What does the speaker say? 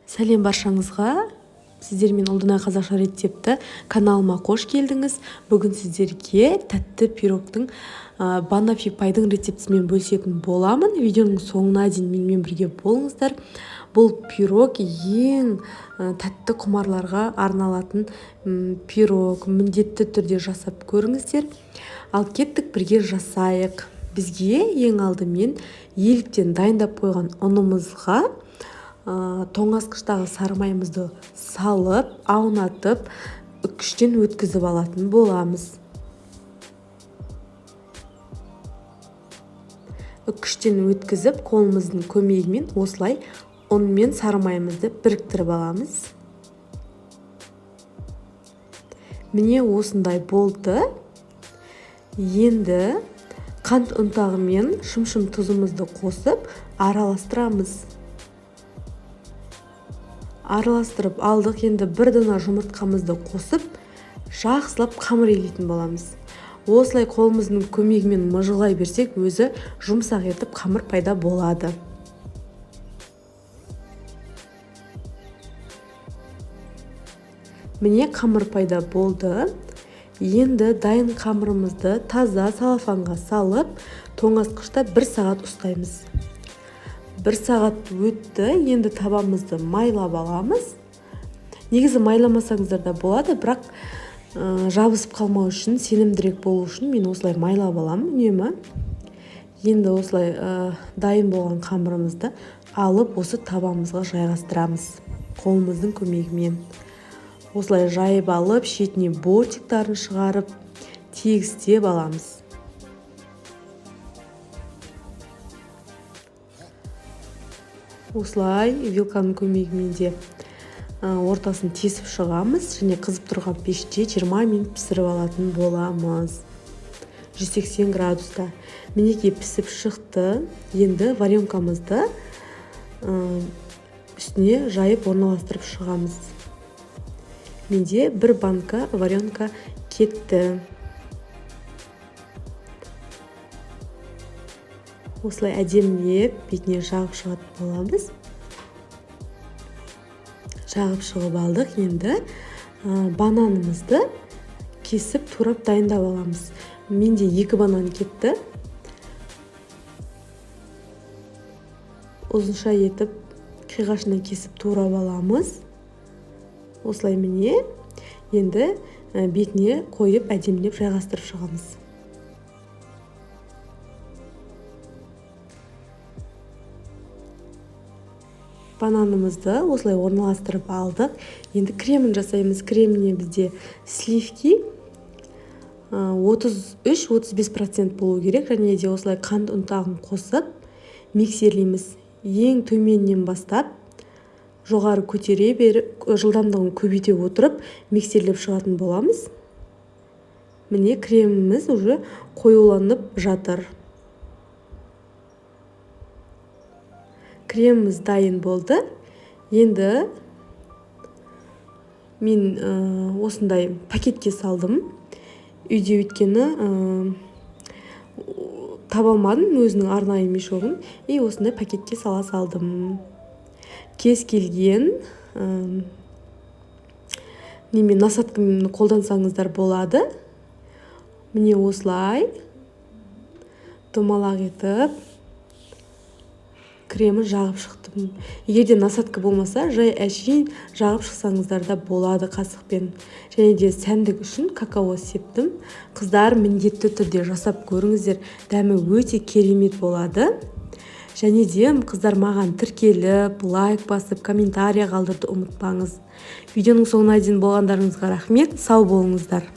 Сәлем баршаңызға. Сіздермен Ұлдынай қазақша рецепті каналыма қош келдіңіз. Бүгін сіздерге тәтті пирогтың банафи пайдың рецептісімен бөлісетін боламын. Видеоның соңына дейін менімен бірге болыңыздар. Бұл пирог ең тәтті құмарларға арналатын пирог. Міндетті түрде жасап көріңіздер. Ал кеттік, бірге жасайық. Бізге ең алдымен еліктен дайындап қойған ұнымызға тоңазытқыштағы сары майымызды салып, аунатып, үккіштен өткізіп алатын боламыз. Үккіштен өткізіп, қолымыздың көмегімен осылай ұн мен сары майымызды біріктіріп аламыз. Міне осындай болды. Енді қант ұнтағы мен шым-шым тұзымызды қосып, араластырамыз. Араластырып алдық. Енді бір дана жұмыртқамызды қосып, жақсылап қамыр илейтін боламыз. Осылай қолымыздың көмегімен мыжылай берсек, өзі жұмсақ етіп қамыр пайда болады. Міне қамыр пайда болды. Енді дайын қамырымызды таза салафанға салып, тоңазытқышта 1 сағат ұстаймыз. 1 сағат өтті. Енді табамызды майлап аламыз. Негізі майламасаңыздар да болады, бірақ жабысып қалмау үшін, сенімдірек болу үшін мен осылай майлап аламын үнемі. Енді осылай дайын болған қамырымызды алып, осы табамызға жайғастырамыз. Қолымыздың көмегімен. Осылай жайып алып, шетіне бортиктарын шығарып, тегістеп аламыз. Осылай вилканың көмегімен де ортасын тесіп шығамыз, және қызып тұрған пеште 20 минут пісіріп алатын боламыз. 180 градуста. Мінекей пісіп шықты. Енді варенкамызды үстіне жайып орналастырып шығамыз. Менде 1 банка варенка кетті. Осылай әдемілеп бетіне жағып шығатын боламыз. Жағып шығып алдық. Енді бананымызды кесіп турап дайындап аламыз. Менде 2 банан кетті. Ұзынша етіп қиғашына кесіп турап аламыз. Осылай міне енді бетіне қойып әдемілеп жайғастырып шығамыз. Бананымызды осылай орналастырып алдық. Енді кремін жасаймыз. Креміне бізде сливки 33-35% болу керек. Және де осылай қант ұнтағын қосып миксерлейміз. Ең төменнен бастап жоғары көтере беріп, жылдамдығын көбейте отырып миксерлеп шығатын боламыз. Міне креміміз уже қоюланып жатыр. Креміміз дайын болды. Енді мен осындай пакетке салдым. Үйде өйткені таба алмадым өзінің арнайы мешогын. Осындай пакетке сала салдым. Кез келген немен насаткамен қолдансаңыздар болады. Міне осылай домалақ етіп кремін жағып шықтым. Егерде насатка болмаса, жай әшейін жағып шықсаңыздар да болады қасықпен. Және де сәндік үшін какао септім. Қыздар міндетті түрде жасап көріңіздер. Дәмі өте керемет болады. Және де қыздар маған тіркеліп, лайк басып, комментария қалдырды ұмытпаңыз. Видеоның соңына дейін болғандарыңызға рахмет. Сау болыңыздар.